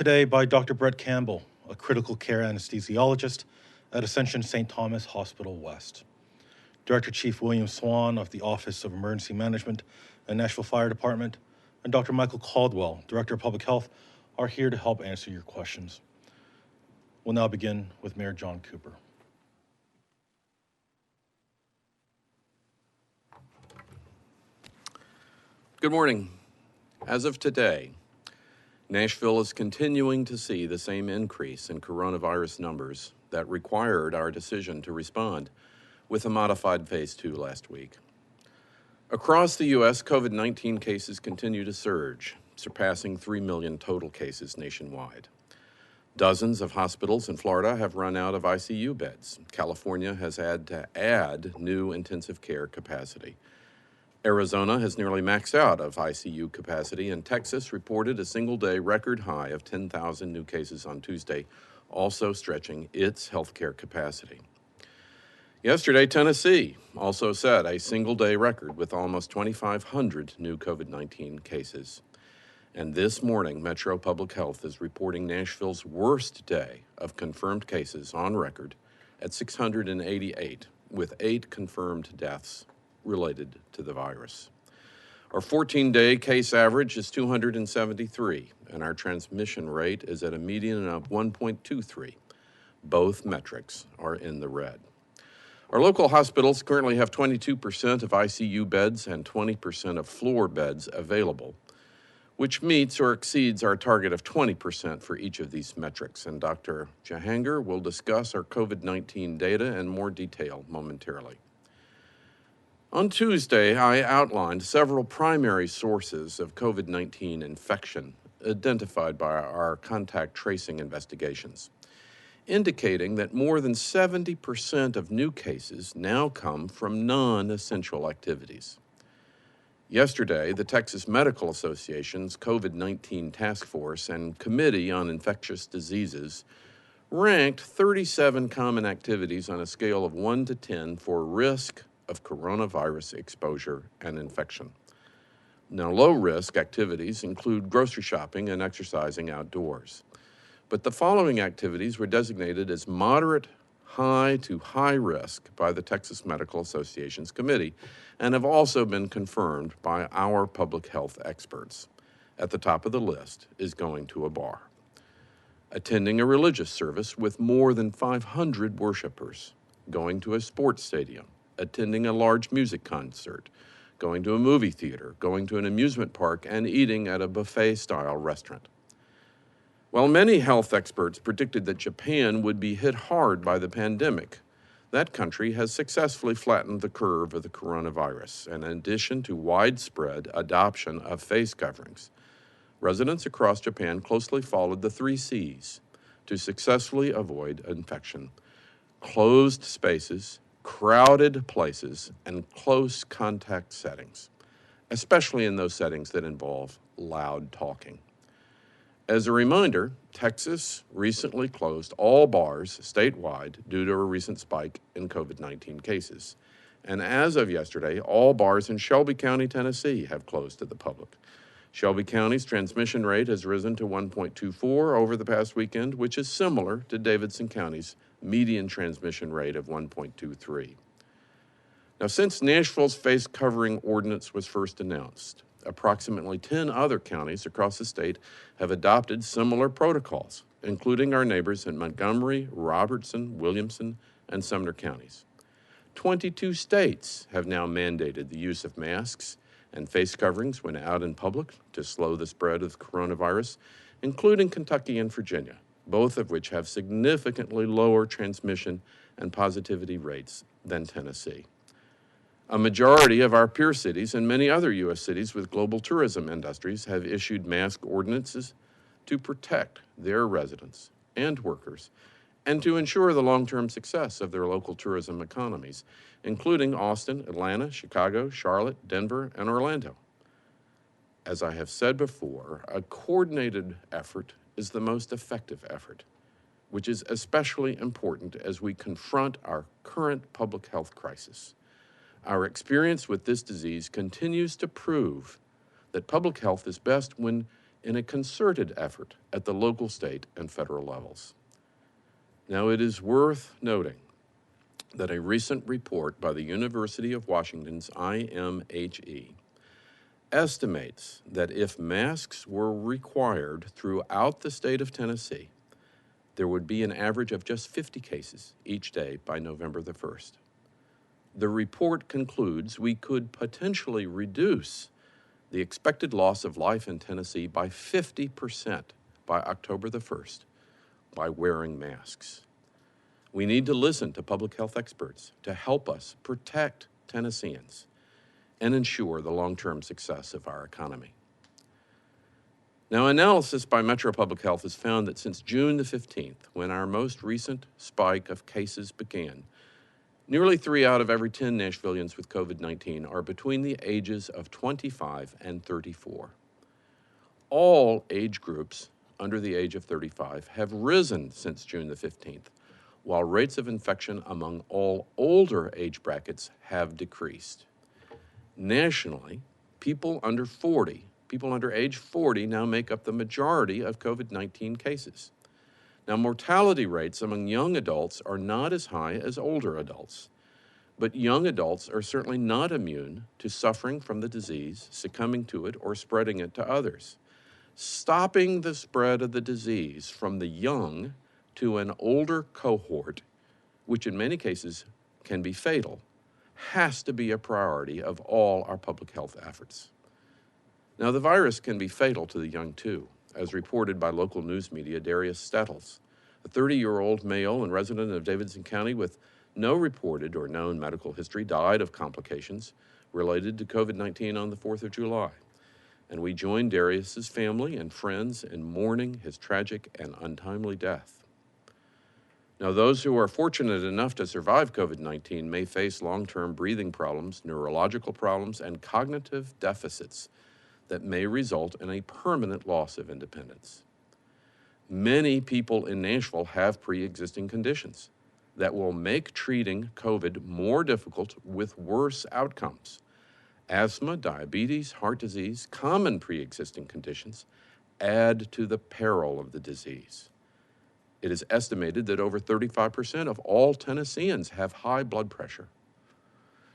Today by Dr. Brett Campbell, a critical care anesthesiologist at Ascension St. Thomas Hospital West. Director Chief William Swan of the Office of Emergency Management and Nashville Fire Department, and Dr. Michael Caldwell, Director of Public Health, are here to help answer your questions. We'll now begin with Mayor John Cooper. Good morning. As of today, Nashville is continuing to see the same increase in coronavirus numbers that required our decision to respond with a modified Phase 2 last week. Across the U.S., COVID-19 cases continue to surge, surpassing 3 million total cases nationwide. Dozens of hospitals in Florida have run out of ICU beds. California has had to add new intensive care capacity. Arizona has nearly maxed out of ICU capacity, and Texas reported a single-day record high of 10,000 new cases on Tuesday, also stretching its healthcare capacity. Yesterday, Tennessee also set a single-day record with almost 2,500 new COVID-19 cases. And this morning, Metro Public Health is reporting Nashville's worst day of confirmed cases on record at 688, with 8 confirmed deaths related to the virus. Our 14-day case average is 273, and our transmission rate is at a median of 1.23. Both metrics are in the red. Our local hospitals currently have 22% of ICU beds and 20% of floor beds available, which meets or exceeds our target of 20% for each of these metrics. And Dr. Jahangir will discuss our COVID-19 data in more detail momentarily. On Tuesday, I outlined several primary sources of COVID-19 infection identified by our contact tracing investigations, indicating that more than 70% of new cases now come from non-essential activities. Yesterday, the Texas Medical Association's COVID-19 Task Force and Committee on Infectious Diseases ranked 37 common activities on a scale of 1 to 10 for risk of coronavirus exposure and infection. Now, low-risk activities include grocery shopping and exercising outdoors. But the following activities were designated as moderate, high to high risk by the Texas Medical Association's committee and have also been confirmed by our public health experts. At the top of the list is going to a bar, attending a religious service with more than 500 worshipers, going to a sports stadium, attending a large music concert, going to a movie theater, going to an amusement park, and eating at a buffet-style restaurant. While many health experts predicted that Japan would be hit hard by the pandemic, that country has successfully flattened the curve of the coronavirus. And in addition to widespread adoption of face coverings, residents across Japan closely followed the 3 C's to successfully avoid infection: closed spaces, crowded places, and close contact settings, especially in those settings that involve loud talking. As a reminder, Texas recently closed all bars statewide due to a recent spike in COVID-19 cases. And as of yesterday, all bars in Shelby County, Tennessee have closed to the public. Shelby County's transmission rate has risen to 1.24 over the past weekend, which is similar to Davidson County's median transmission rate of 1.23. Now, since Nashville's face covering ordinance was first announced, approximately 10 other counties across the state have adopted similar protocols, including our neighbors in Montgomery, Robertson, Williamson, and Sumner counties. 22 states have now mandated the use of masks and face coverings when out in public to slow the spread of coronavirus, including Kentucky and Virginia, both of which have significantly lower transmission and positivity rates than Tennessee. A majority of our peer cities and many other U.S. cities with global tourism industries have issued mask ordinances to protect their residents and workers and to ensure the long-term success of their local tourism economies, including Austin, Atlanta, Chicago, Charlotte, Denver, and Orlando. As I have said before, a coordinated effort is the most effective effort, which is especially important as we confront our current public health crisis. Our experience with this disease continues to prove that public health is best when in a concerted effort at the local, state, and federal levels. Now, it is worth noting that a recent report by the University of Washington's IMHE estimates that if masks were required throughout the state of Tennessee, there would be an average of just 50 cases each day by November the 1st. The report concludes we could potentially reduce the expected loss of life in Tennessee by 50% by October the 1st by wearing masks. We need to listen to public health experts to help us protect Tennesseans and ensure the long-term success of our economy. Now, analysis by Metro Public Health has found that since June the 15th, when our most recent spike of cases began, nearly 3 out of every 10 Nashvillians with COVID-19 are between the ages of 25 and 34. All age groups under the age of 35 have risen since June the 15th, while rates of infection among all older age brackets have decreased. Nationally, people under age 40 now make up the majority of COVID-19 cases. Now, mortality rates among young adults are not as high as older adults, but young adults are certainly not immune to suffering from the disease, succumbing to it, or spreading it to others. Stopping the spread of the disease from the young to an older cohort, which in many cases can be fatal, has to be a priority of all our public health efforts. Now, the virus can be fatal to the young too, as reported by local news media Darius Stettles, a 30-year-old male and resident of Davidson County with no reported or known medical history, died of complications related to COVID-19 on the 4th of July. And we join Darius's family and friends in mourning his tragic and untimely death. Now, those who are fortunate enough to survive COVID-19 may face long-term breathing problems, neurological problems, and cognitive deficits that may result in a permanent loss of independence. Many people in Nashville have pre-existing conditions that will make treating COVID more difficult with worse outcomes. Asthma, diabetes, heart disease, common pre-existing conditions add to the peril of the disease. It is estimated that over 35% of all Tennesseans have high blood pressure.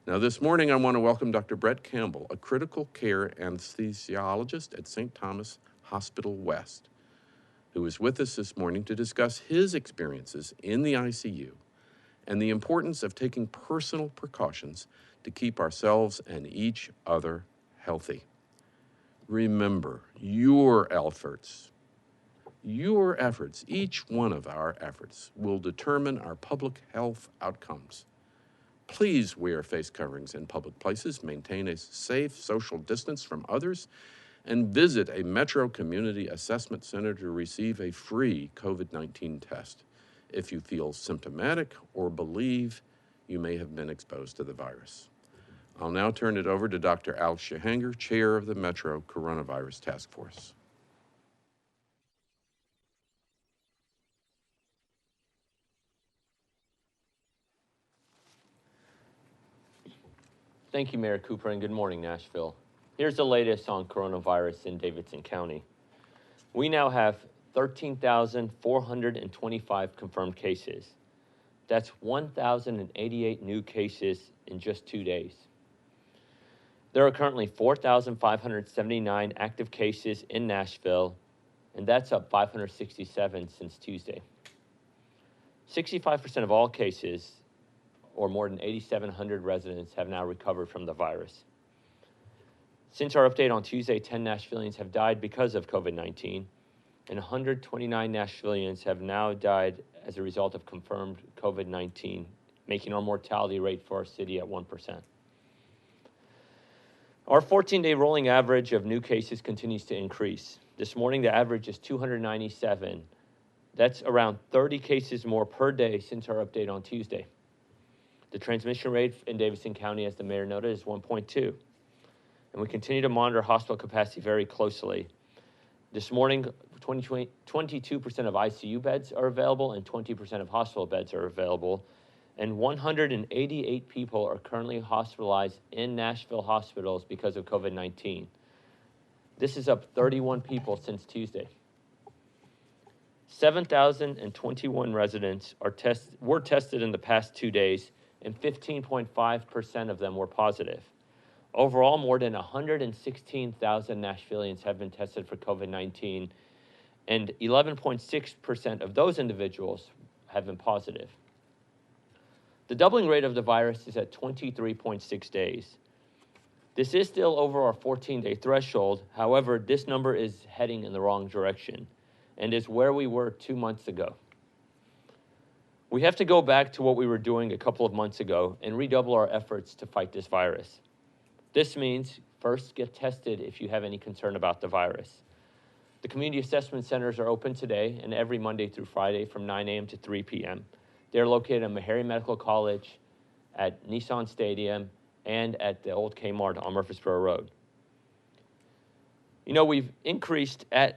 Now, this morning, I want to welcome Dr. Brett Campbell, a critical care anesthesiologist at St. Thomas Hospital West, who is with us this morning to discuss his experiences in the ICU and the importance of taking personal precautions to keep ourselves and each other healthy. Remember, your efforts, each one of our efforts, will determine our public health outcomes. Please wear face coverings in public places, maintain a safe social distance from others, and visit a Metro Community Assessment Center to receive a free COVID-19 test if you feel symptomatic or believe you may have been exposed to the virus. I'll now turn it over to Dr. Alex Shahanger, Chair of the Metro Coronavirus Task Force. Thank you, Mayor Cooper, and good morning, Nashville. Here's the latest on coronavirus in Davidson County. We now have 13,425 confirmed cases. That's 1,088 new cases in just 2 days. There are currently 4,579 active cases in Nashville, and that's up 567 since Tuesday. 65% of all cases, or more than 8,700 residents, have now recovered from the virus. Since our update on Tuesday, 10 Nashvillians have died because of COVID-19, and 129 Nashvillians have now died as a result of confirmed COVID-19, making our mortality rate for our city at 1%. Our 14-day rolling average of new cases continues to increase. This morning, the average is 297. That's around 30 cases more per day since our update on Tuesday. The transmission rate in Davidson County, as the mayor noted, is 1.2. And we continue to monitor hospital capacity very closely. This morning, 22% of ICU beds are available and 20% of hospital beds are available. And 188 people are currently hospitalized in Nashville hospitals because of COVID-19. This is up 31 people since Tuesday. 7,021 residents were tested in the past 2 days, and 15.5% of them were positive. Overall, more than 116,000 Nashvillians have been tested for COVID-19, and 11.6% of those individuals have been positive. The doubling rate of the virus is at 23.6 days. This is still over our 14-day threshold. However, this number is heading in the wrong direction and is where we were 2 months ago. We have to go back to what we were doing a couple of months ago and redouble our efforts to fight this virus. This means first get tested if you have any concern about the virus. The community assessment centers are open today and every Monday through Friday from 9 a.m. to 3 p.m. They're located at Meharry Medical College, at Nissan Stadium, and at the old Kmart on Murfreesboro Road. You know, we've increased our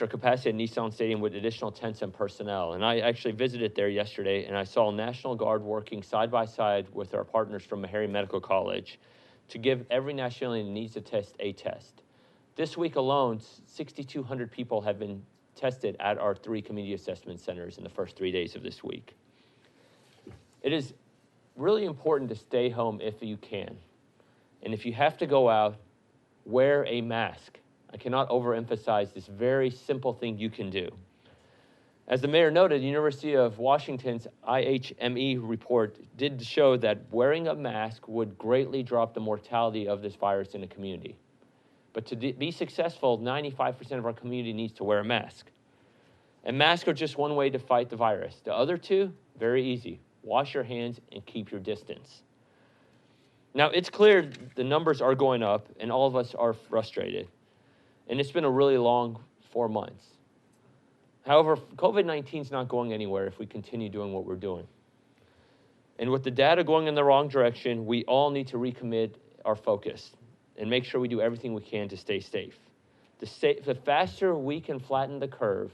capacity at Nissan Stadium with additional tents and personnel. And I actually visited there yesterday, and I saw National Guard working side by side with our partners from Meharry Medical College to give every Nashvillian who needs a test. This week alone, 6,200 people have been tested at our 3 community assessment centers in the first 3 days of this week. It is really important to stay home if you can. And if you have to go out, wear a mask. I cannot overemphasize this very simple thing you can do. As the mayor noted, the University of Washington's IHME report did show that wearing a mask would greatly drop the mortality of this virus in the community. But to be successful, 95% of our community needs to wear a mask. And masks are just one way to fight the virus. The other two, very easy. Wash your hands and keep your distance. Now, it's clear the numbers are going up and all of us are frustrated. And it's been a really long 4 months. However, COVID-19 is not going anywhere if we continue doing what we're doing. And with the data going in the wrong direction, we all need to recommit our focus and make sure we do everything we can to stay safe. The faster we can flatten the curve,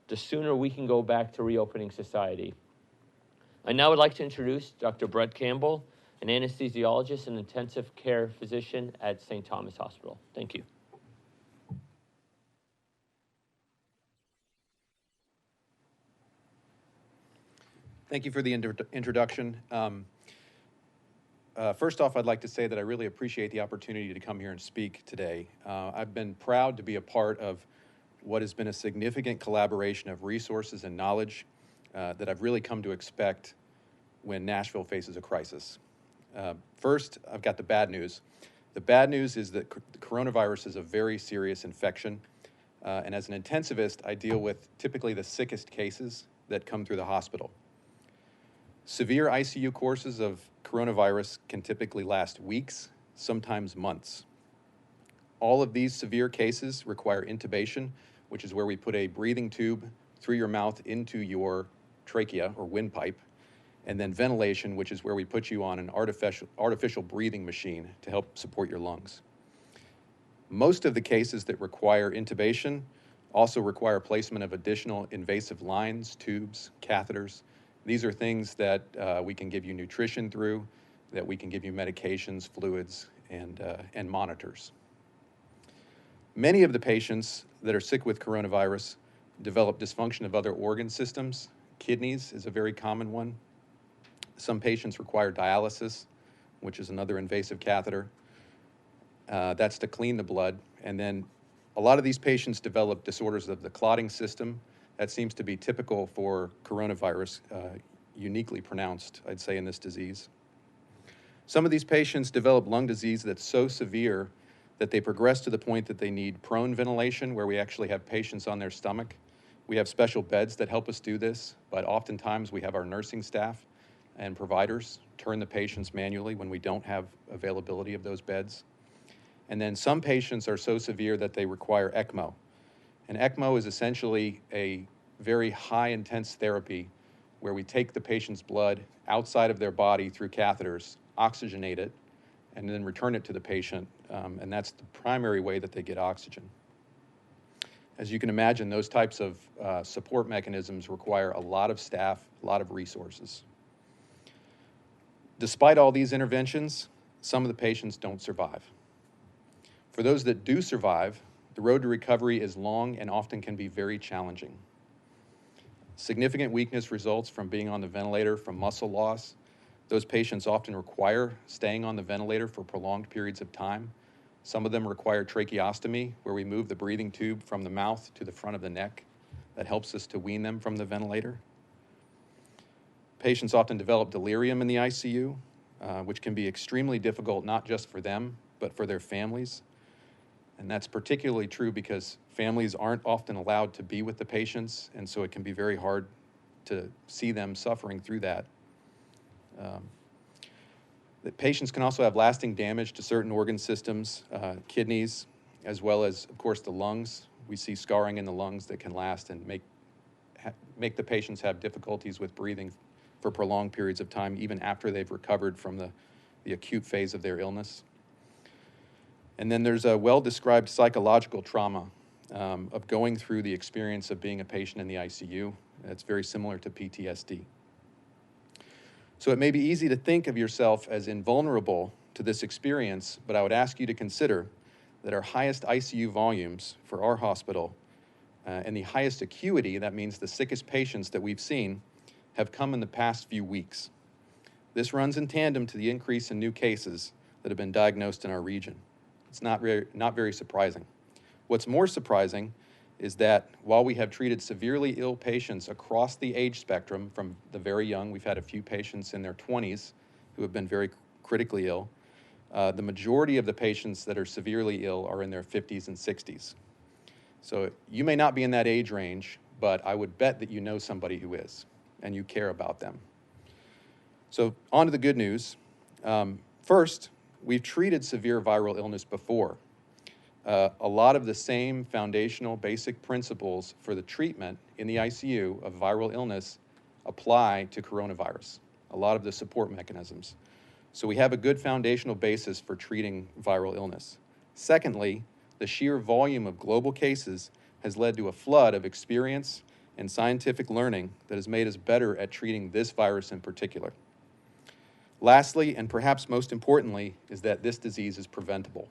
the sooner we can go back to reopening society. I now would like to introduce Dr. Brett Campbell, an anesthesiologist and intensive care physician at St. Thomas Hospital. Thank you. Thank you for the introduction. First off, I'd like to say that I really appreciate the opportunity to come here and speak today. I've been proud to be a part of what has been a significant collaboration of resources and knowledge that I've really come to expect when Nashville faces a crisis. First, I've got the bad news. The bad news is that the coronavirus is a very serious infection. And as an intensivist, I deal with typically the sickest cases that come through the hospital. Severe ICU courses of coronavirus can typically last weeks, sometimes months. All of these severe cases require intubation, which is where we put a breathing tube through your mouth into your trachea or windpipe, and then ventilation, which is where we put you on an artificial breathing machine to help support your lungs. Most of the cases that require intubation also require placement of additional invasive lines, tubes, catheters. These are things that we can give you nutrition through, that we can give you medications, fluids, and monitors. Many of the patients that are sick with coronavirus develop dysfunction of other organ systems. Kidneys is a very common one. Some patients require dialysis, which is another invasive catheter. That's to clean the blood. And then a lot of these patients develop disorders of the clotting system. That seems to be typical for coronavirus, uniquely pronounced, I'd say, in this disease. Some of these patients develop lung disease that's so severe that they progress to the point that they need prone ventilation, where we actually have patients on their stomach. We have special beds that help us do this, but oftentimes we have our nursing staff and providers turn the patients manually when we don't have availability of those beds. And then some patients are so severe that they require ECMO. And ECMO is essentially a very high-intense therapy where we take the patient's blood outside of their body through catheters, oxygenate it, and then return it to the patient. And that's the primary way that they get oxygen. As you can imagine, those types of support mechanisms require a lot of staff, a lot of resources. Despite all these interventions, some of the patients don't survive. For those that do survive, the road to recovery is long and often can be very challenging. Significant weakness results from being on the ventilator from muscle loss. Those patients often require staying on the ventilator for prolonged periods of time. Some of them require tracheostomy, where we move the breathing tube from the mouth to the front of the neck. That helps us to wean them from the ventilator. Patients often develop delirium in the ICU, which can be extremely difficult not just for them, but for their families. And that's particularly true because families aren't often allowed to be with the patients, and so it can be very hard to see them suffering through that. The patients can also have lasting damage to certain organ systems, kidneys, as well as, of course, the lungs. We see scarring in the lungs that can last and make the patients have difficulties with breathing for prolonged periods of time, even after they've recovered from the acute phase of their illness. And then there's a well-described psychological trauma of going through the experience of being a patient in the ICU. It's very similar to PTSD. So it may be easy to think of yourself as invulnerable to this experience, but I would ask you to consider that our highest ICU volumes for our hospital and the highest acuity, that means the sickest patients that we've seen, have come in the past few weeks. This runs in tandem to the increase in new cases that have been diagnosed in our region. It's not very surprising. What's more surprising is that while we have treated severely ill patients across the age spectrum, from the very young, we've had a few patients in their 20s who have been very critically ill, the majority of the patients that are severely ill are in their 50s and 60s. So you may not be in that age range, but I would bet that you know somebody who is, and you care about them. So on to the good news. First, we've treated severe viral illness before. A lot of the same foundational basic principles for the treatment in the ICU of viral illness apply to coronavirus, a lot of the support mechanisms. So we have a good foundational basis for treating viral illness. Secondly, the sheer volume of global cases has led to a flood of experience and scientific learning that has made us better at treating this virus in particular. Lastly, and perhaps most importantly, is that this disease is preventable.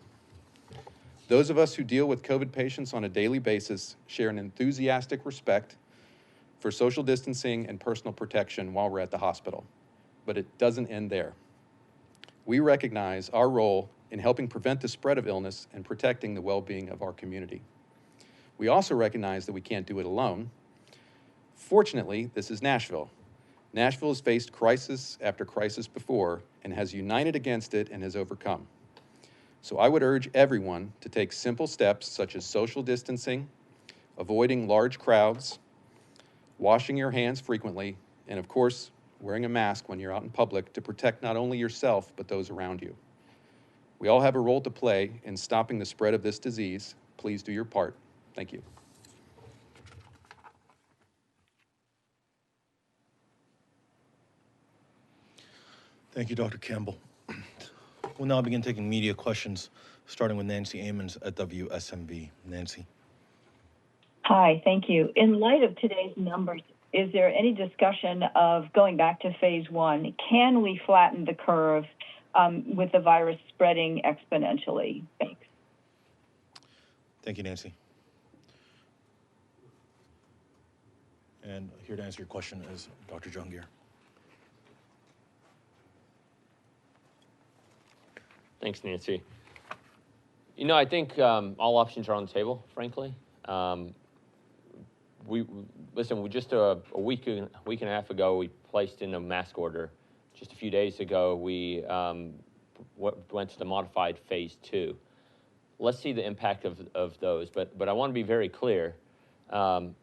Those of us who deal with COVID patients on a daily basis share an enthusiastic respect for social distancing and personal protection while we're at the hospital. But it doesn't end there. We recognize our role in helping prevent the spread of illness and protecting the well-being of our community. We also recognize that we can't do it alone. Fortunately, this is Nashville. Nashville has faced crisis after crisis before and has united against it and has overcome. So I would urge everyone to take simple steps such as social distancing, avoiding large crowds, washing your hands frequently, and of course, wearing a mask when you're out in public to protect not only yourself, but those around you. We all have a role to play in stopping the spread of this disease. Please do your part. Thank you. Thank you, Dr. Campbell. We'll now begin taking media questions, starting with Nancy Amons at WSMV. Nancy. Hi, thank you. In light of today's numbers, is there any discussion of going back to phase 1? Can we flatten the curve with the virus spreading exponentially? Thanks. Thank you, Nancy. And here to answer your question is Dr. Jungir. Thanks, Nancy. You know, I think all options are on the table, frankly. We just a week and a half ago, we placed in a mask order. Just a few days ago, we went to the modified phase 2. Let's see the impact of those. But I want to be very clear.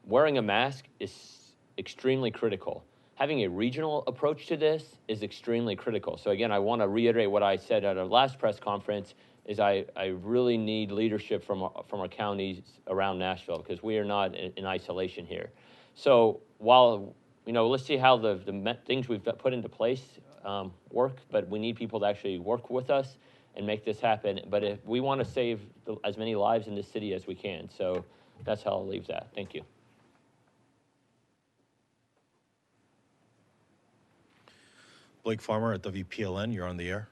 Wearing a mask is extremely critical. Having a regional approach to this is extremely critical. So again, I want to reiterate what I said at our last press conference, is I really need leadership from our counties around Nashville, because we are not in isolation here. So while, let's see how the things we've put into place work, but we need people to actually work with us and make this happen. But if we want to save as many lives in this city as we can. So that's how I'll leave that. Thank you. Blake Farmer at WPLN, you're on the air.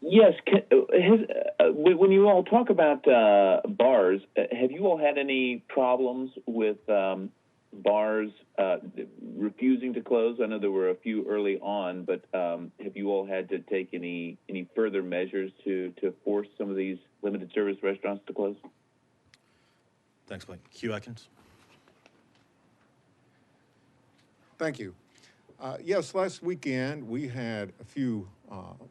Yes. When you all talk about bars, have you all had any problems with bars refusing to close? I know there were a few early on, but have you all had to take any further measures to force some of these limited service restaurants to close? Thanks, Mike. Hugh Atkins. Thank you. Yes, last weekend we had a few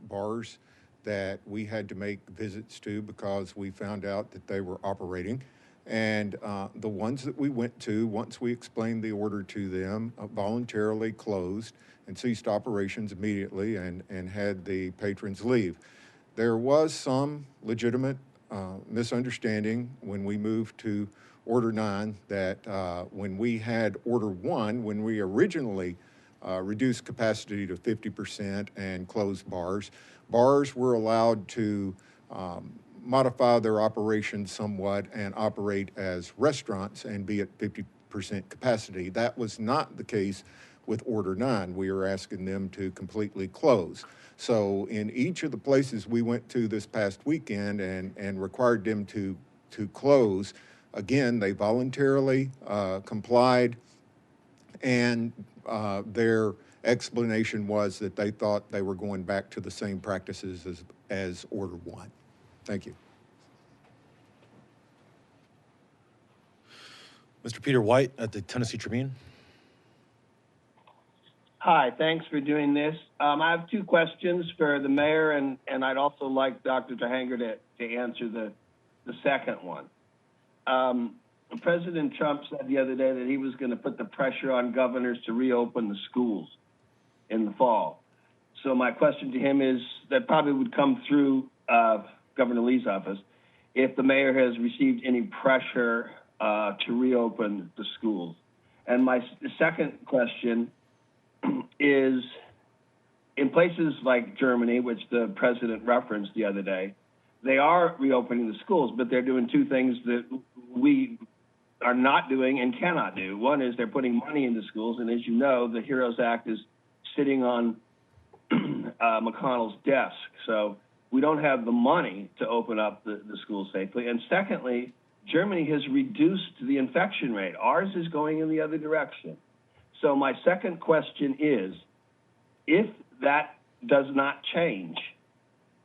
bars that we had to make visits to because we found out that they were operating. And the ones that we went to, once we explained the order to them, voluntarily closed and ceased operations immediately and had the patrons leave. There was some legitimate misunderstanding when we moved to Order 9 that when we had Order 1, when we originally reduced capacity to 50% and closed bars, bars were allowed to modify their operations somewhat and operate as restaurants and be at 50% capacity. That was not the case with Order 9. We are asking them to completely close. So in each of the places we went to this past weekend and required them to close, again, they voluntarily complied, and their explanation was that they thought they were going back to the same practices as Order 1. Thank you. Mr. Peter White at the Tennessee Tribune. Hi, thanks for doing this. I have two questions for the mayor, and I'd also like Dr. Jahanger to answer the second one. President Trump said the other day that he was going to put the pressure on governors to reopen the schools in the fall. So my question to him is, that probably would come through Governor Lee's office, if the mayor has received any pressure to reopen the schools. And my second question is, in places like Germany, which the president referenced the other day, they are reopening the schools, but they're doing two things that we are not doing and cannot do. One is they're putting money into schools, and as you know, the HEROES Act is sitting on McConnell's desk. So we don't have the money to open up the schools safely. And secondly, Germany has reduced the infection rate. Ours is going in the other direction. So my second question is, if that does not change,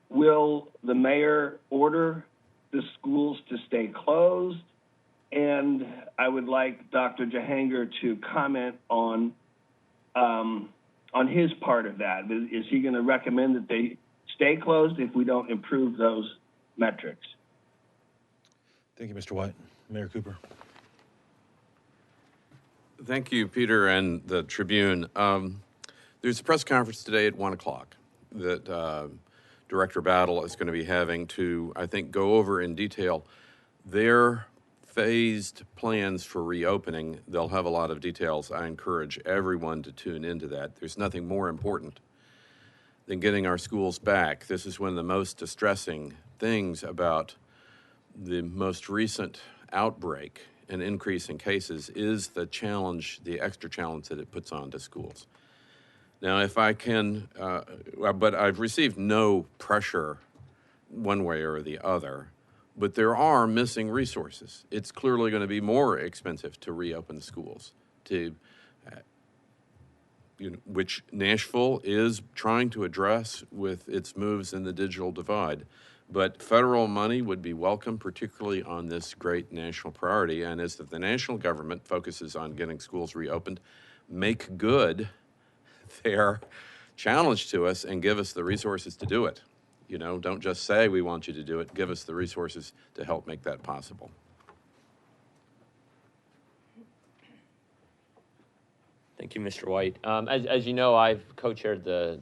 will the mayor order the schools to stay closed? And I would like Dr. Jahanger to comment on his part of that. Is he going to recommend that they stay closed if we don't improve those metrics? Thank you, Mr. White. Mayor Cooper. Thank you, Peter and the Tribune. There's a press conference today at 1 o'clock that Director Battle is going to be having to, I think, go over in detail their phased plans for reopening. They'll have a lot of details. I encourage everyone to tune into that. There's nothing more important than getting our schools back. This is one of the most distressing things about the most recent outbreak and increase in cases is the challenge, the extra challenge that it puts on to schools. Now, if I can, but I've received no pressure one way or the other, but there are missing resources. It's clearly going to be more expensive to reopen the schools, which Nashville is trying to address with its moves in the digital divide. But federal money would be welcome, particularly on this great national priority, and as the national government focuses on getting schools reopened, make good their challenge to us and give us the resources to do it. You know, don't just say we want you to do it, give us the resources to help make that possible. Thank you, Mr. White. As you know, I've co-chaired the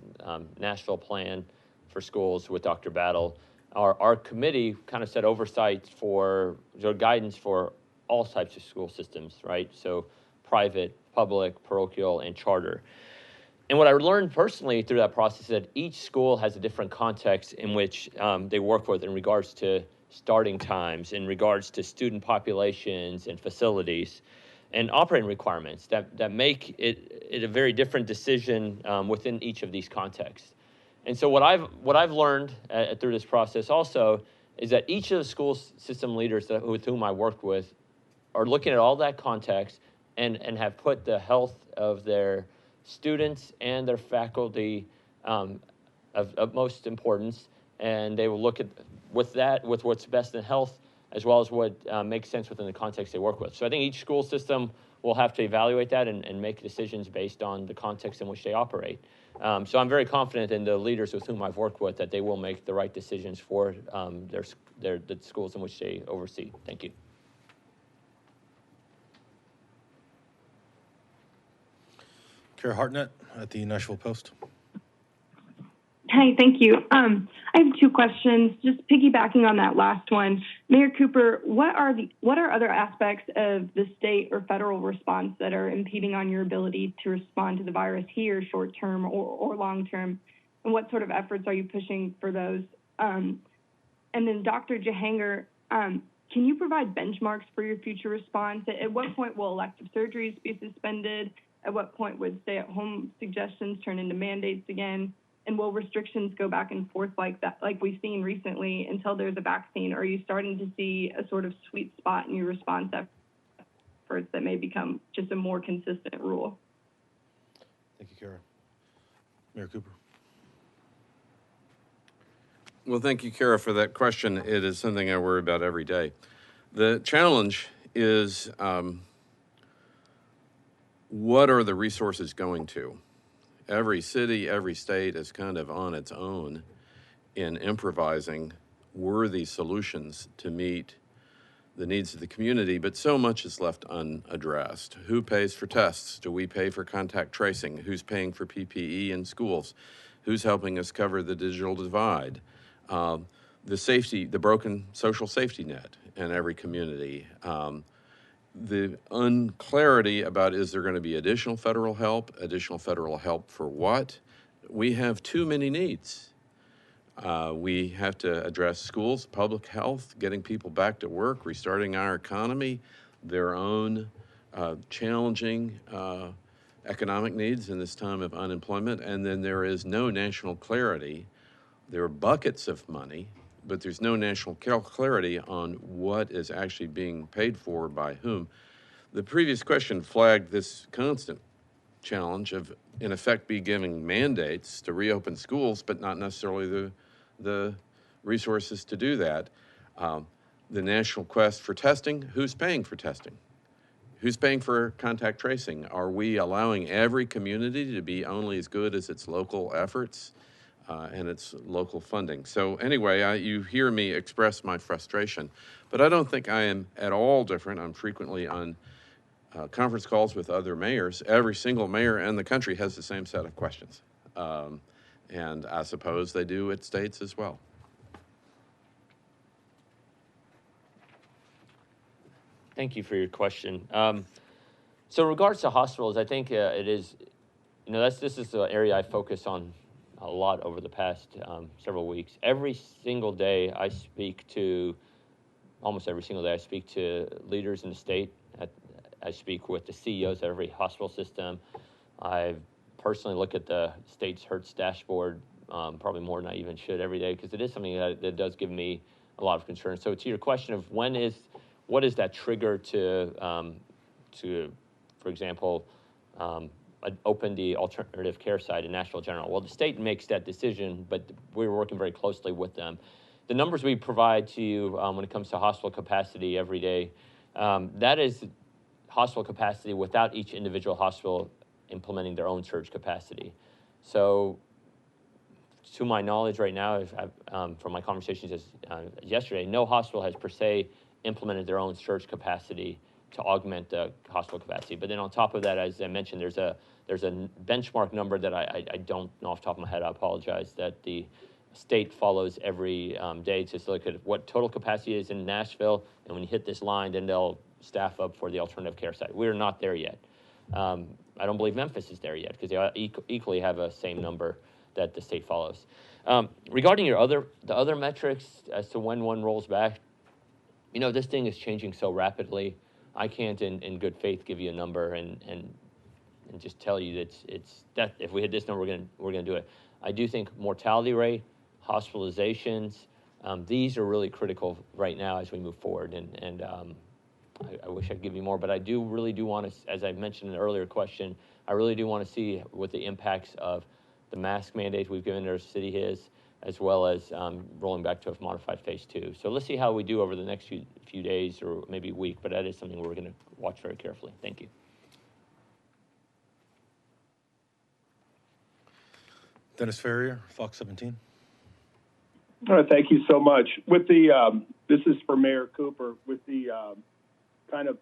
Nashville plan for schools with Dr. Battle. Our committee kind of set oversight for guidance for all types of school systems, right? So private, public, parochial, and charter. And what I learned personally through that process is that each school has a different context in which they work with in regards to starting times, in regards to student populations and facilities, and operating requirements that make it a very different decision within each of these contexts. And so what I've learned through this process also is that each of the school system leaders with whom I worked with are looking at all that context and have put the health of their students and their faculty of most importance, and they will look at with what's best in health as well as what makes sense within the context they work with. So I think each school system will have to evaluate that and make decisions based on the context in which they operate. So I'm very confident in the leaders with whom I've worked with that they will make the right decisions for the schools in which they oversee. Thank you. Kara Hartnett at the Nashville Post. Hi, thank you. I have two questions. Just piggybacking on that last one, Mayor Cooper, what are other aspects of the state or federal response that are impeding on your ability to respond to the virus here, short term or long term, and what sort of efforts are you pushing for those? And then, Dr. Jahanger, can you provide benchmarks for your future response? At what point will elective surgeries be suspended? At what point would stay-at-home suggestions turn into mandates again? And will restrictions go back and forth like that, like we've seen recently, until there's a vaccine? Or are you starting to see a sort of sweet spot in your response efforts that may become just a more consistent rule? Thank you, Kara. Mayor Cooper. Well, thank you, Kara, for that question. It is something I worry about every day. The challenge is what are the resources going to? Every city, every state is kind of on its own in improvising worthy solutions to meet the needs of the community, but so much is left unaddressed. Who pays for tests? Do we pay for contact tracing? Who's paying for PPE in schools? Who's helping us cover the digital divide? The broken social safety net in every community. The unclarity about is there going to be additional federal help for what? We have too many needs. We have to address schools, public health, getting people back to work, restarting our economy, their own challenging economic needs in this time of unemployment, and then there is no national clarity. There are buckets of money, but there's no national clarity on what is actually being paid for by whom. The previous question flagged this constant challenge of, in effect, be giving mandates to reopen schools, but not necessarily the resources to do that. The national quest for testing, who's paying for testing? Who's paying for contact tracing? Are we allowing every community to be only as good as its local efforts? And its local funding. So anyway, you hear me express my frustration, but I don't think I am at all different. I'm frequently on conference calls with other mayors. Every single mayor in the country has the same set of questions. And I suppose they do at states as well. Thank you for your question. So in regards to hospitals, I think it is, this is the area I focus on a lot over the past several weeks. Almost every single day, I speak to leaders in the state. I speak with the CEOs of every hospital system. I personally look at the state's HERTS dashboard probably more than I even should every day, because it is something that does give me a lot of concern. So to your question of what is that trigger to for example, open the alternative care site in Nashville General? Well, the state makes that decision, but we're working very closely with them. The numbers we provide to you when it comes to hospital capacity every day, that is hospital capacity without each individual hospital implementing their own surge capacity. So to my knowledge right now, from my conversations yesterday, no hospital has per se implemented their own surge capacity to augment the hospital capacity. But then on top of that, as I mentioned, there's a benchmark number that I don't know off the top of my head. I apologize, that the state follows every day to look at what total capacity is in Nashville, and when you hit this line, then they'll staff up for the alternative care site. We're not there yet. I don't believe Memphis is there yet, because they equally have a same number that the state follows. Regarding the other metrics as to when one rolls back, this thing is changing so rapidly. I can't, in good faith, give you a number and just tell you that it's that if we hit this number, we're gonna do it. I do think mortality rate, hospitalizations, these are really critical right now as we move forward. And I wish I could give you more, but I really do want to, as I mentioned in an earlier question, I really do want to see what the impacts of the mask mandates we've given our city is, as well as rolling back to a modified phase 2. So let's see how we do over the next few days or maybe week, but that is something we're going to watch very carefully. Thank you. Dennis Ferrier, Fox 17. Thank you so much. With the, this is for Mayor Cooper, with the kind of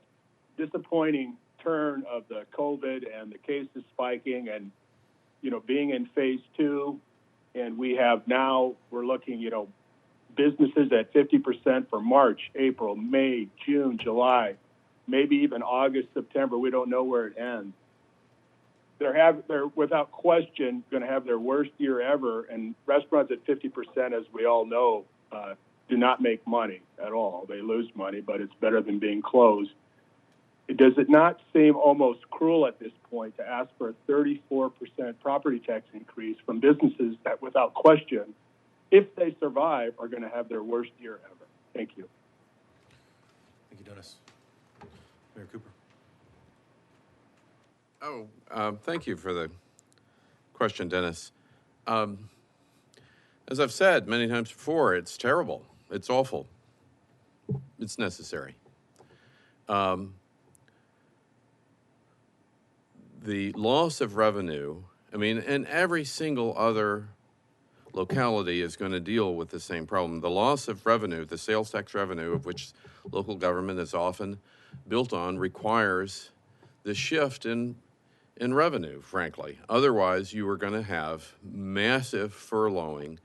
disappointing turn of the COVID and the cases spiking and, being in phase 2, and we have now, we're looking, businesses at 50% for March, April, May, June, July, maybe even August, September. We don't know where it ends. They're without question going to have their worst year ever, and restaurants at 50%, as we all know, do not make money at all. They lose money, but it's better than being closed. Does it not seem almost cruel at this point to ask for a 34% property tax increase from businesses that, without question, if they survive, are going to have their worst year ever? Thank you. Thank you, Dennis. Mayor Cooper. Thank you for the question, Dennis. As I've said many times before, it's terrible. It's awful. It's necessary. The loss of revenue, and every single other locality is going to deal with the same problem. The loss of revenue, the sales tax revenue, of which local government is often built on, requires the shift in revenue, frankly. Otherwise, you are going to have massive furloughing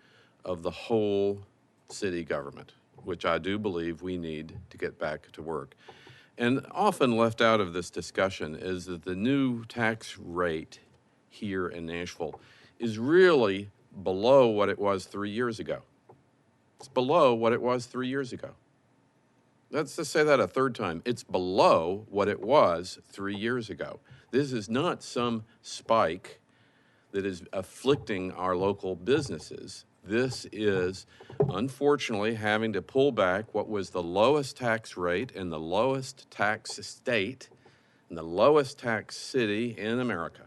of the whole city government, which I do believe we need to get back to work. And often left out of this discussion is that the new tax rate here in Nashville is really below what it was 3 years ago. It's below what it was 3 years ago. Let's just say that a third time. It's below what it was 3 years ago. This is not some spike that is afflicting our local businesses. This is, unfortunately, having to pull back what was the lowest tax rate in the lowest tax state and the lowest tax city in America.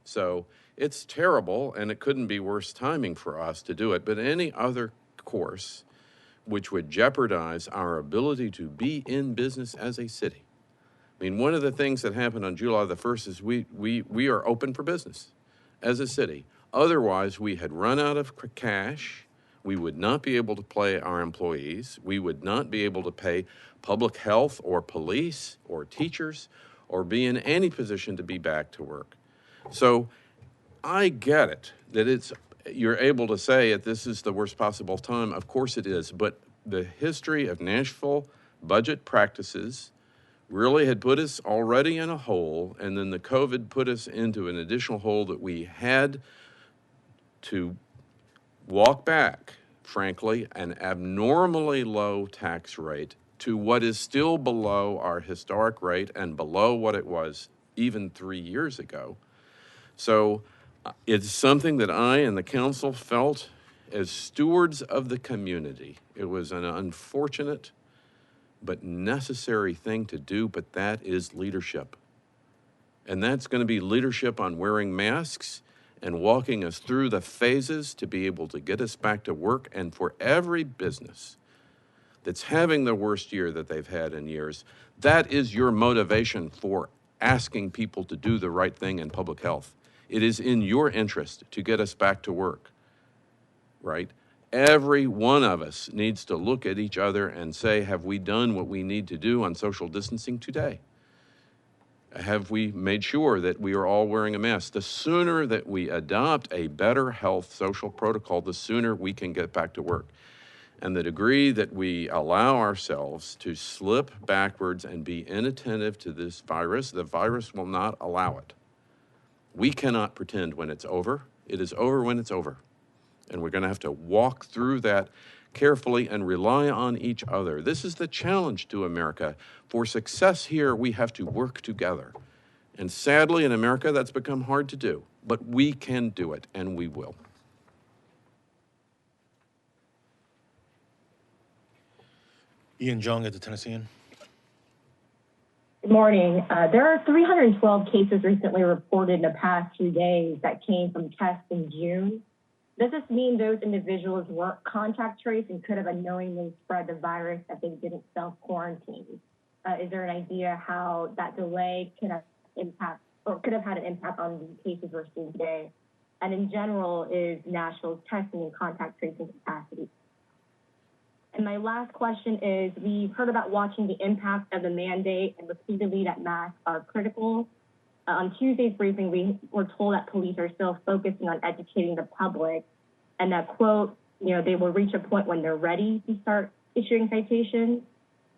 So it's terrible, and it couldn't be worse timing for us to do it. But any other course which would jeopardize our ability to be in business as a city. One of the things that happened on July the 1st is we are open for business as a city. Otherwise, we had run out of cash. We would not be able to pay our employees. We would not be able to pay public health or police or teachers or be in any position to be back to work. So I get it that you're able to say that this is the worst possible time. Of course it is, but the history of Nashville budget practices really had put us already in a hole, and then the COVID put us into an additional hole that we had to walk back, frankly, an abnormally low tax rate to what is still below our historic rate and below what it was even 3 years ago. So it's something that I and the council felt as stewards of the community. It was an unfortunate but necessary thing to do, but that is leadership. And that's going to be leadership on wearing masks and walking us through the phases to be able to get us back to work. And for every business that's having the worst year that they've had in years, that is your motivation for asking people to do the right thing in public health. It is in your interest to get us back to work, right? Every one of us needs to look at each other and say, have we done what we need to do on social distancing today? Have we made sure that we are all wearing a mask? The sooner that we adopt a better health social protocol, the sooner we can get back to work. And the degree that we allow ourselves to slip backwards and be inattentive to this virus, the virus will not allow it. We cannot pretend when it's over. It is over when it's over. And we're going to have to walk through that carefully and rely on each other. This is the challenge to America. For success here, we have to work together. And sadly, in America, that's become hard to do. But we can do it, and we will. Ian Jung at the Tennessean. Good morning. There are 312 cases recently reported in the past 2 days that came from tests in June. Does this mean those individuals weren't contact traced and could have unknowingly spread the virus if they didn't self-quarantine? Is there an idea how that delay could have had an impact on the cases we're seeing today? And in general, is Nashville's testing and contact tracing capacity? And my last question is, we've heard about watching the impact of the mandate and repeatedly that masks are critical. On Tuesday's briefing, we were told that police are still focusing on educating the public and that, quote, they will reach a point when they're ready to start issuing citations.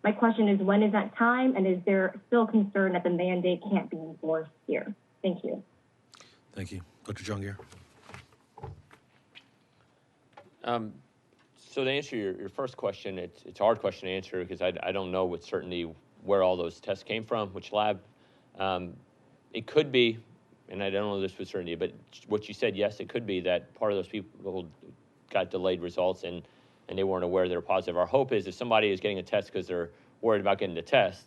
My question is, when is that time? And is there still concern that the mandate can't be enforced here? Thank you. Thank you. Dr. Jung here. So to answer your first question, it's a hard question to answer because I don't know with certainty where all those tests came from, which lab. It could be, and I don't know this with certainty, but what you said, yes, it could be that part of those people got delayed results and they weren't aware they were positive. Our hope is if somebody is getting a test because they're worried about getting the test,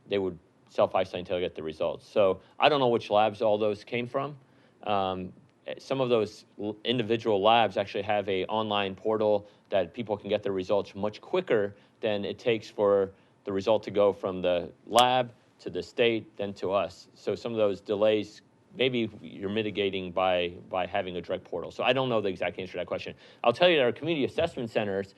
they would self-isolate until they get the results. So I don't know which labs all those came from. Some of those individual labs actually have an online portal that people can get their results much quicker than it takes for the result to go from the lab to the state, then to us. So some of those delays, maybe you're mitigating by having a direct portal. So I don't know the exact answer to that question. I'll tell you that our community assessment centers,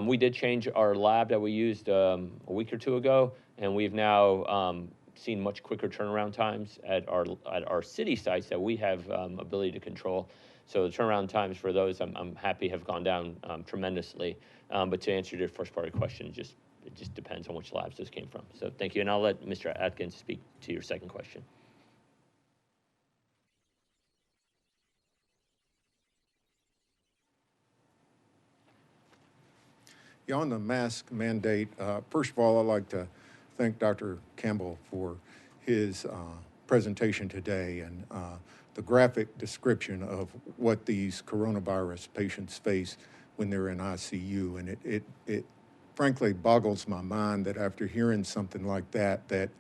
we did change our lab that we used a week or two ago, and we've now seen much quicker turnaround times at our city sites that we have ability to control. So the turnaround times for those, I'm happy, have gone down tremendously. But to answer your first part of the question, it just depends on which labs those came from. So thank you, and I'll let Mr. Atkins speak to your second question. Yeah, on the mask mandate, first of all, I'd like to thank Dr. Campbell for his presentation today and the graphic description of what these coronavirus patients face when they're in ICU. And it frankly boggles my mind that after hearing something like that, that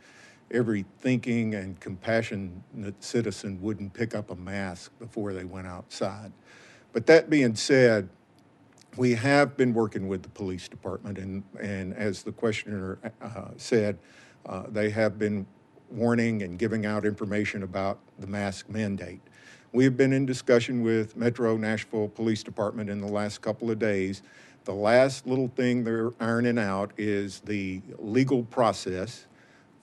every thinking and compassionate citizen wouldn't pick up a mask before they went outside. But that being said, we have been working with the police department, and as the questioner said, they have been warning and giving out information about the mask mandate. We have been in discussion with Metro Nashville Police Department in the last couple of days. The last little thing they're ironing out is the legal process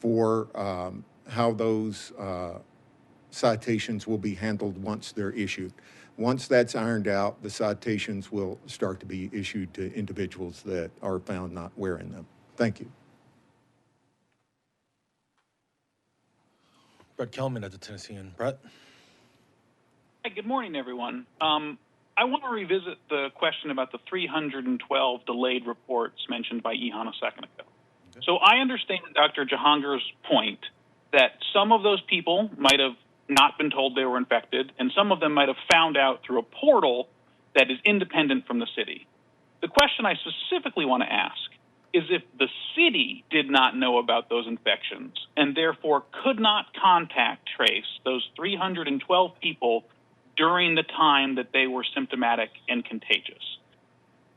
for how those citations will be handled once they're issued. Once that's ironed out, the citations will start to be issued to individuals that are found not wearing them. Thank you. Brett Kelman at the Tennessean. Brett? Hi, good morning, everyone. I want to revisit the question about the 312 delayed reports mentioned by Ihan a second ago. Okay. So I understand Dr. Jahangir's point that some of those people might have not been told they were infected, and some of them might have found out through a portal that is independent from the city. The question I specifically want to ask is if the city did not know about those infections and therefore could not contact trace those 312 people during the time that they were symptomatic and contagious.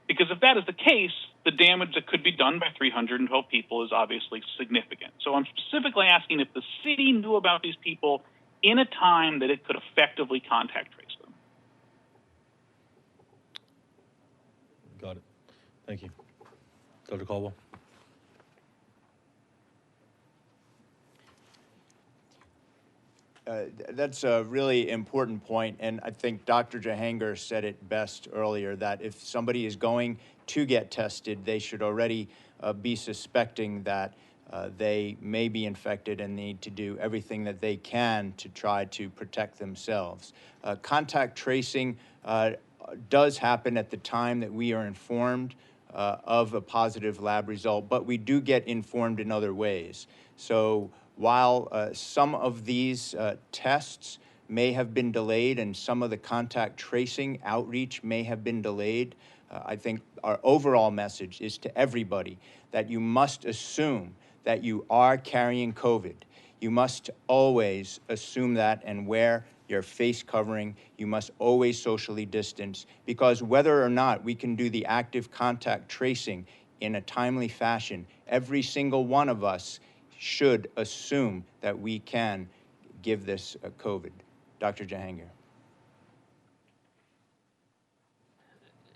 Because if that is the case, the damage that could be done by 312 people is obviously significant. So I'm specifically asking if the city knew about these people in a time that it could effectively contact trace them. Got it. Thank you. Dr. Caldwell. That's a really important point, and I think Dr. Jahangir said it best earlier, that if somebody is going to get tested, they should already be suspecting that they may be infected and need to do everything that they can to try to protect themselves. Contact tracing does happen at the time that we are informed of a positive lab result, but we do get informed in other ways. So while some of these tests may have been delayed and some of the contact tracing outreach may have been delayed, I think our overall message is to everybody that you must assume that you are carrying COVID. You must always assume that and wear your face covering. You must always socially distance, because whether or not we can do the active contact tracing in a timely fashion, every single one of us should assume that we can give this COVID. Dr. Jahangir.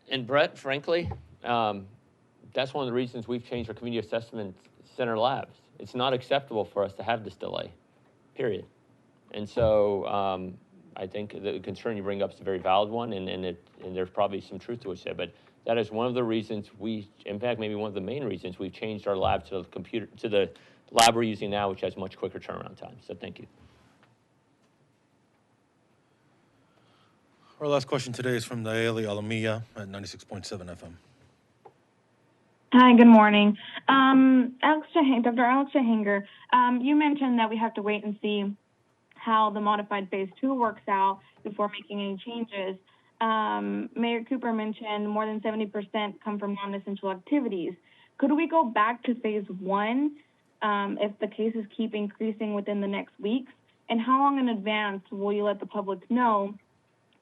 And Brett, frankly, that's one of the reasons we've changed our community assessment center labs. It's not acceptable for us to have this delay, period. And so I think the concern you bring up is a very valid one, and there's probably some truth to what you said, but that is one of the reasons in fact, maybe one of the main reasons we've changed our lab to the lab we're using now, which has much quicker turnaround time. So thank you. Our last question today is from Nayeli Alamia at 96.7 FM. Hi, good morning. Dr. Alex Jahangir, you mentioned that we have to wait and see how the modified phase 2 works out before making any changes. Mayor Cooper mentioned more than 70% come from non-essential activities. Could we go back to phase 1 if the cases keep increasing within the next weeks? And how long in advance will you let the public know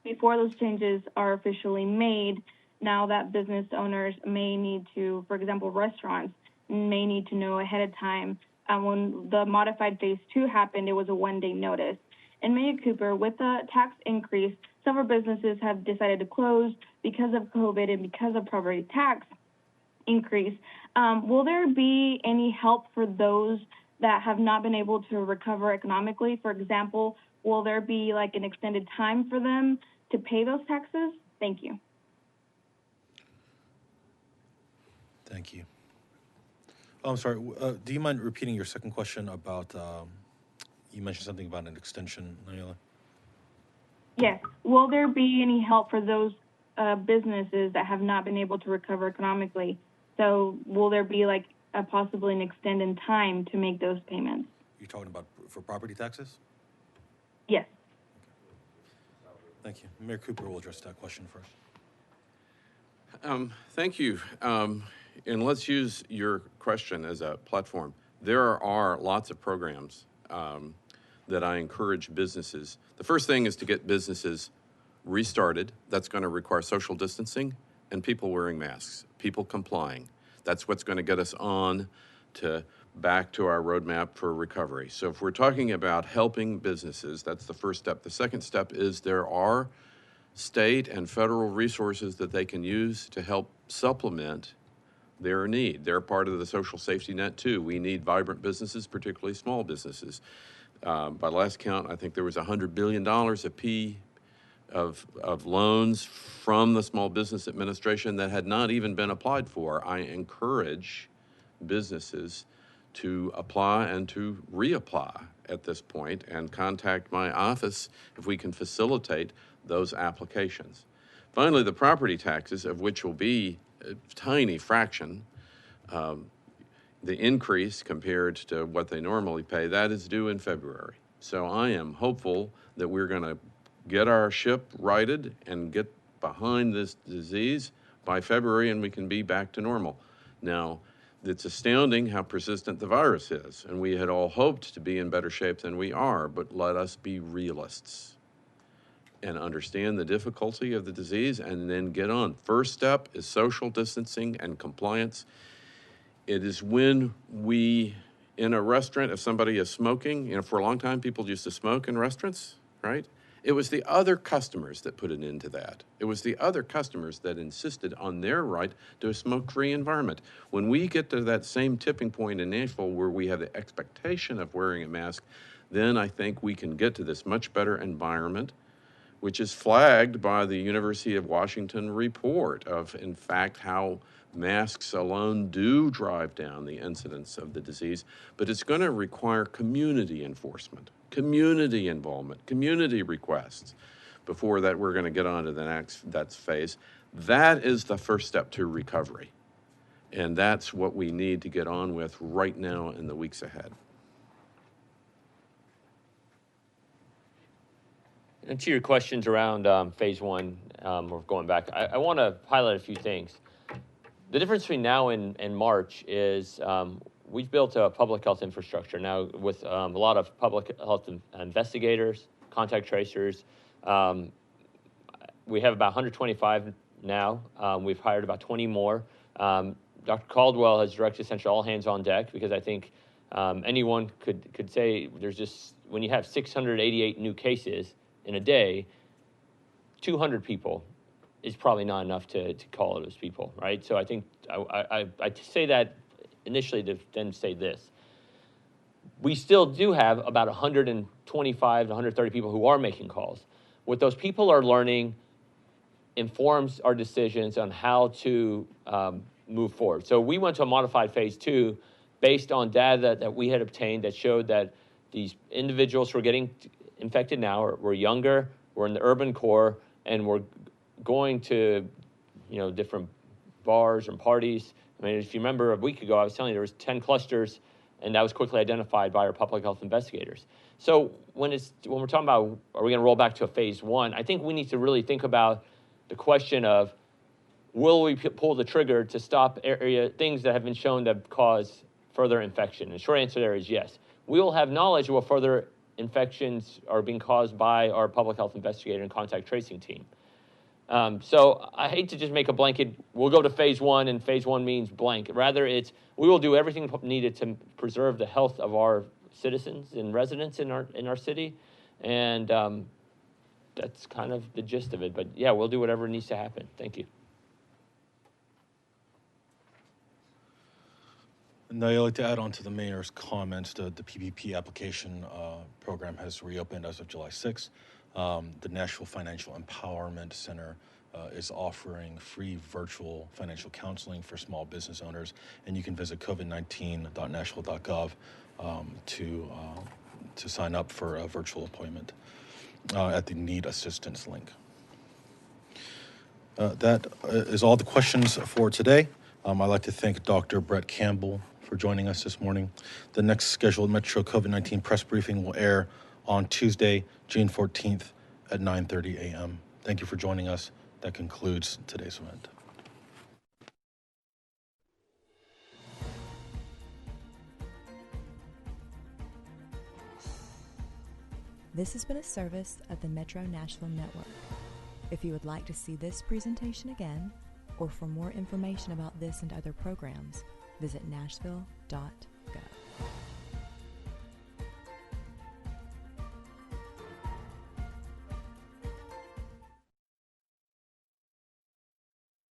before those changes are officially made, now that business owners may need to, for example, restaurants, may need to know ahead of time? When the modified phase 2 happened, it was a 1-day notice. And Mayor Cooper, with the tax increase, several businesses have decided to close because of COVID and because of property tax increase. Will there be any help for those that have not been able to recover economically? For example, will there be like an extended time for them to pay those taxes? Thank you. Thank you. Oh, I'm sorry. Do you mind repeating your second question about, you mentioned something about an extension, Nayela? Yes. Will there be any help for those businesses that have not been able to recover economically? So will there be like possibly an extended time to make those payments? You're talking about for property taxes? Yes. Thank you. Mayor Cooper will address that question first. Thank you. And let's use your question as a platform. There are lots of programs that I encourage businesses. The first thing is to get businesses restarted. That's going to require social distancing and people wearing masks, people complying. That's what's going to get us on to back to our roadmap for recovery. So if we're talking about helping businesses, that's the first step. The second step is there are state and federal resources that they can use to help supplement their need. They're part of the social safety net too. We need vibrant businesses, particularly small businesses. By last count, I think there was $100 billion of loans from the Small Business Administration that had not even been applied for. I encourage businesses to apply and to reapply at this point and contact my office if we can facilitate those applications. Finally, the property taxes, of which will be a tiny fraction, the increase compared to what they normally pay, that is due in February. So I am hopeful that we're going to get our ship righted and get behind this disease by February and we can be back to normal. Now, it's astounding how persistent the virus is, and we had all hoped to be in better shape than we are, but let us be realists and understand the difficulty of the disease and then get on. First step is social distancing and compliance. It is when we, in a restaurant, if somebody is smoking, for a long time people used to smoke in restaurants, right? It was the other customers that put an end to that. It was the other customers that insisted on their right to a smoke-free environment. When we get to that same tipping point in Nashville where we have the expectation of wearing a mask, then I think we can get to this much better environment, which is flagged by the University of Washington report of, in fact, how masks alone do drive down the incidence of the disease, but it's going to require community enforcement, community involvement, community requests. Before that, we're going to get on to the next phase. That is the first step to recovery. And that's what we need to get on with right now in the weeks ahead. And to your questions around phase one, or going back, I want to highlight a few things. The difference between now and March is we've built a public health infrastructure now with a lot of public health investigators, contact tracers. We have about 125 now. We've hired about 20 more. Dr. Caldwell has directed essentially all hands on deck because I think anyone could say there's just, when you have 688 new cases in a day, 200 people is probably not enough to call those people, right? So I think I say that initially to then say this. We still do have about 125 to 130 people who are making calls. What those people are learning informs our decisions on how to move forward. So we went to a modified phase 2 based on data that we had obtained that showed that these individuals who are getting infected now were younger, were in the urban core, and were going to, different bars and parties. I mean, if you remember a week ago, I was telling you there was 10 clusters, and that was quickly identified by our public health investigators. So when we're talking about, are we going to roll back to a phase 1? I think we need to really think about the question of, will we pull the trigger to stop things that have been shown to cause further infection? And the short answer there is yes. We will have knowledge of what further infections are being caused by our public health investigator and contact tracing team. So I hate to just make a blanket, we'll go to phase 1 and phase 1 means blank. Rather, we will do everything needed to preserve the health of our citizens and residents in our city. And that's kind of the gist of it. But yeah, we'll do whatever needs to happen. Thank you. And I'd like to add on to the mayor's comments. The PPP application program has reopened as of July 6th. The Nashville Financial Empowerment Center is offering free virtual financial counseling for small business owners, and you can visit covid19.nashville.gov to sign up for a virtual appointment at the Need Assistance link. That is all the questions for today. I'd like to thank Dr. Brett Campbell for joining us this morning. The next scheduled Metro COVID-19 press briefing will air on Tuesday, June 14th at 9:30 a.m. Thank you for joining us. That concludes today's event. This has been a service of the Metro Nashville Network. If you would like to see this presentation again, or for more information about this and other programs, visit nashville.gov.